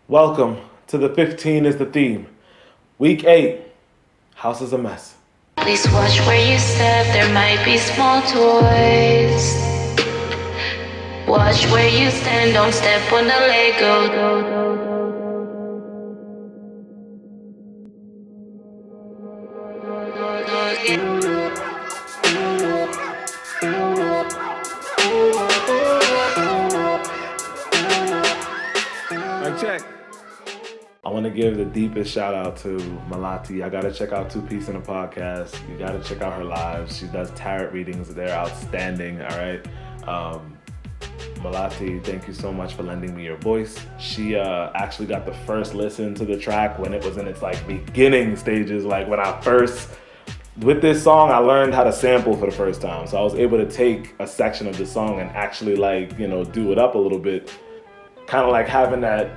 Welcome to the 15 is the theme. Week 8, house is a mess. Please watch where you step, there might be small toys. Watch where you stand, don't step on the Lego. Check. I want to give the deepest shout out to Malati. I got to check out Two Piece in a Podcast. You got to check out her lives. She does tarot readings. They're outstanding, all right? Malati, thank you so much for lending me your voice. She actually got the first listen to the track when it was in its beginning stages. Like when I first, with this song, I learned how to sample for the first time. So I was able to take a section of the song and actually do it up a little bit. Kind of like having that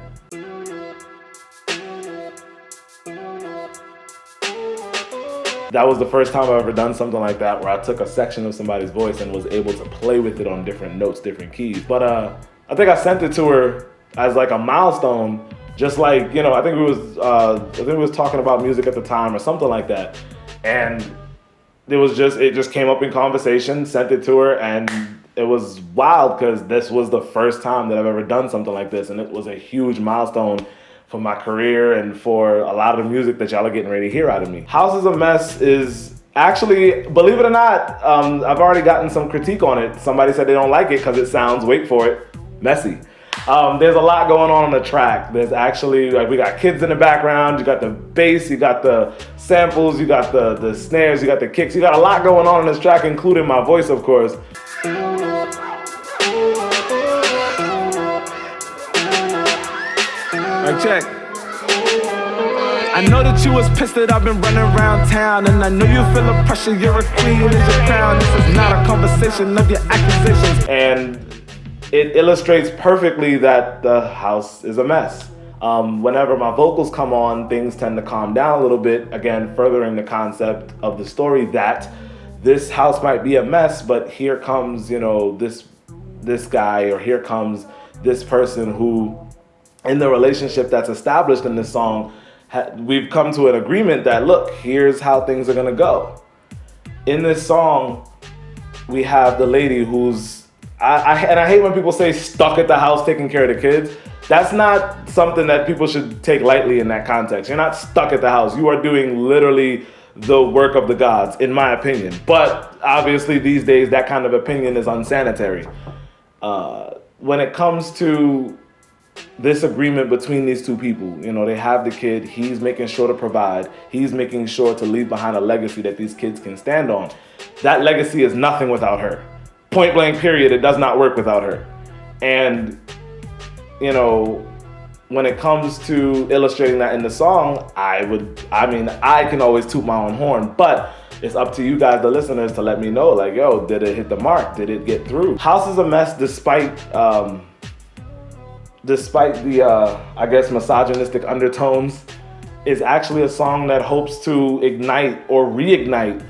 was the first time I've ever done something like that where I took a section of somebody's voice and was able to play with it on different notes, different keys. But I think I sent it to her as like a milestone, just like, I think we was talking about music at the time or something like that. And it just came up in conversation, sent it to her, and it was wild because this was the first time that I've ever done something like this, and it was a huge milestone for my career and for a lot of the music that y'all are getting ready to hear out of me. House is a Mess is actually, believe it or not, I've already gotten some critique on it. Somebody said they don't like it because it sounds, wait for it, messy. There's a lot going on the track. There's actually, we got kids in the background, you got the bass, you got the samples, you got the snares, you got the kicks, you got a lot going on in this track, including my voice, of course. Check. I know that you was pissed that I've been running around town, and I know you feel the pressure, you're a queen, it's your crown. This is not a conversation of your accusations. And it illustrates perfectly that the house is a mess. Whenever my vocals come on, things tend to calm down a little bit, again, furthering the concept of the story that this house might be a mess, but here comes, this guy, or here comes this person who, in the relationship that's established in this song, we've come to an agreement that, look, here's how things are gonna go. In this song, we have the lady who's, I hate when people say stuck at the house taking care of the kids. That's not something that people should take lightly in that context. You're not stuck at the house. You are doing literally the work of the gods, in my opinion. But obviously these days, that kind of opinion is unsanitary. When it comes to this agreement between these two people, they have the kid, he's making sure to provide, he's making sure to leave behind a legacy that these kids can stand on. That legacy is nothing without her. Point blank period, it does not work without her. And, when it comes to illustrating that in the song, I can always toot my own horn, but it's up to you guys, the listeners, to let me know, did it hit the mark? Did it get through? House is a Mess, despite the, misogynistic undertones, is actually a song that hopes to ignite or reignite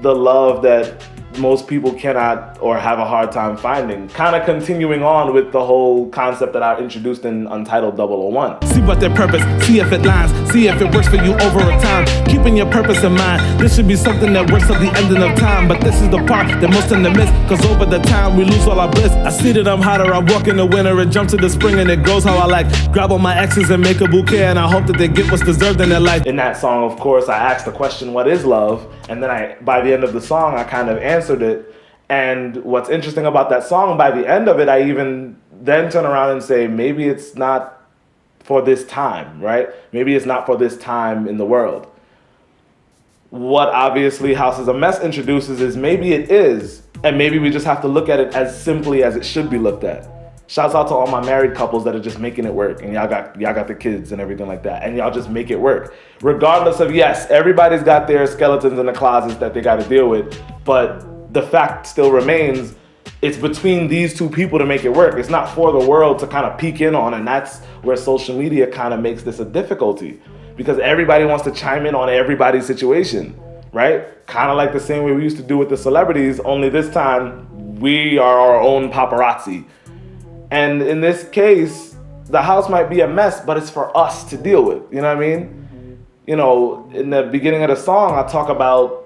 the love that most people cannot or have a hard time finding. Kind of continuing on with the whole concept that I introduced in Untitled 001. See what their purpose, see if it lines, see if it works for you over a time. Keeping your purpose in mind, this should be something that works at the ending of time. But this is the part that most in the miss, cause over the time we lose all our bliss. I see that I'm hotter, I walk in the winter and jump to the spring, and it goes how I like. Grab all my exes and make a bouquet, and I hope that they get what's deserved in their life. In that song, of course, I asked the question, what is love? And then by the end of the song, I kind of answered it. And what's interesting about that song, by the end of it, I even then turn around and say, maybe it's not for this time, right? Maybe it's not for this time in the world. What obviously House is a Mess introduces is maybe it is, and maybe we just have to look at it as simply as it should be looked at. Shouts out to all my married couples that are just making it work, and y'all got the kids and everything like that, and y'all just make it work. Regardless of, yes, everybody's got their skeletons in the closets that they got to deal with, but the fact still remains, it's between these two people to make it work. It's not for the world to kind of peek in on, and that's where social media kind of makes this a difficulty, because everybody wants to chime in on everybody's situation, right? Kind of like the same way we used to do with the celebrities, only this time we are our own paparazzi. And in this case, the house might be a mess, but it's for us to deal with. You know what I mean? You know, in the beginning of the song, I talk about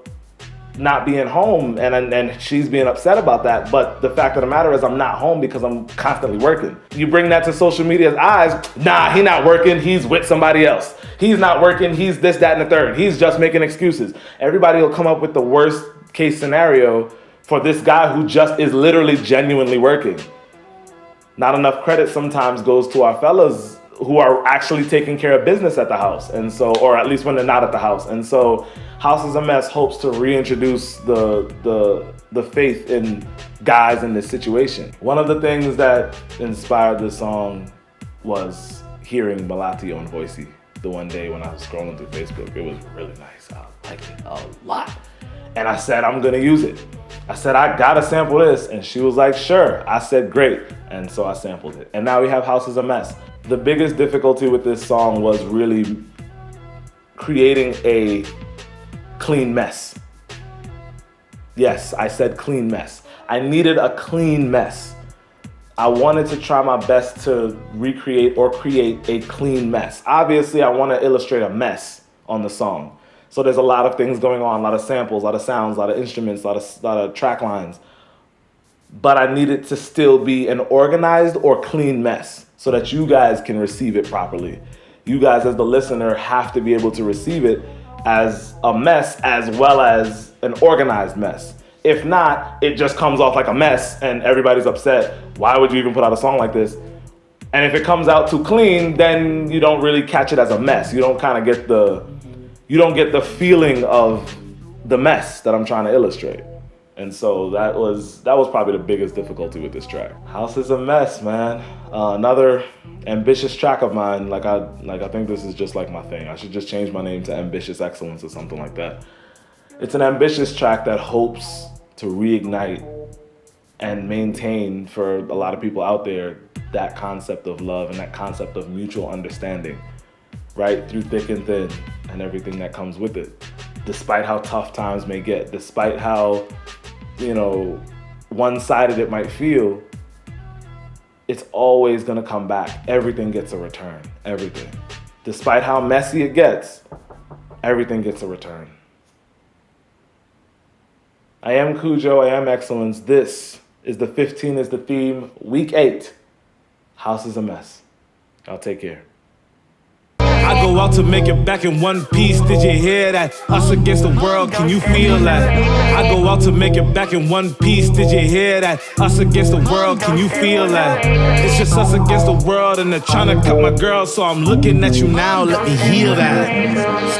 not being home, and she's being upset about that. But the fact of the matter is I'm not home because I'm constantly working. You bring that to social media's eyes, nah, he not working, he's with somebody else. He's not working, he's this, that, and the third. He's just making excuses. Everybody will come up with the worst case scenario for this guy who just is literally genuinely working. Not enough credit sometimes goes to our fellas who are actually taking care of business at the house, and so, or at least when they're not at the house. And so House is a Mess hopes to reintroduce the faith in guys in this situation. One of the things that inspired this song was hearing Malatio and Voicey the one day when I was scrolling through Facebook. It was really nice. I liked it a lot. And I said, I'm gonna use it. I said, I gotta sample this. And she was like, sure. I said, great. And so I sampled it. And now we have House is a Mess. The biggest difficulty with this song was really creating a clean mess. Yes, I said clean mess. I needed a clean mess. I wanted to try my best to recreate or create a clean mess. Obviously, I want to illustrate a mess on the song. So there's a lot of things going on, a lot of samples, a lot of sounds, a lot of instruments, a lot of track lines. But I needed to still be an organized or clean mess so that you guys can receive it properly. You guys as the listener have to be able to receive it as a mess as well as an organized mess. If not, it just comes off like a mess and everybody's upset. Why would you even put out a song like this? And if it comes out too clean, then you don't really catch it as a mess. You don't get the feeling of the mess that I'm trying to illustrate. And so that was probably the biggest difficulty with this track. House is a Mess, man. Another ambitious track of mine. Like I think this is just like my thing. I should just change my name to Ambitious Excellence or something like that. It's an ambitious track that hopes to reignite and maintain for a lot of people out there that concept of love and that concept of mutual understanding, right? Through thick and thin and everything that comes with it. Despite how tough times may get, despite how, one-sided it might feel, it's always gonna come back. Everything gets a return, everything. Despite how messy it gets, everything gets a return. I am Cujo, I am Excellence. This is the 15 is the theme, week 8. House is a Mess. Y'all take care. I go out to make it back in one piece. Did you hear that? Us against the world, can you feel that? I go out to make it back in one piece. Did you hear that? Us against the world, can you feel that? It's just us against the world and they're trying to cut my girl, so I'm looking at you now, let me heal that.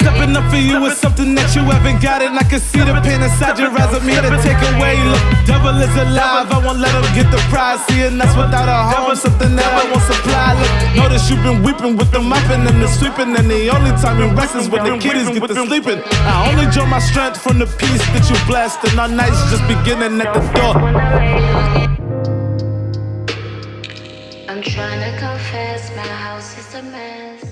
Stepping up for you is something that you haven't got, and I can see the pain inside your eyes. I'm here to take away. Look, devil is alive, I won't let him get the prize. Seeing us without a home, something that I won't supply. Look, notice you've been weeping with the mopping and the sweeping, and the only time you rest is when the kiddies get to sleeping. I only draw my strength from the peace that you blessed, and our nights just beginning at the door. I'm trying to confess, my house is a mess.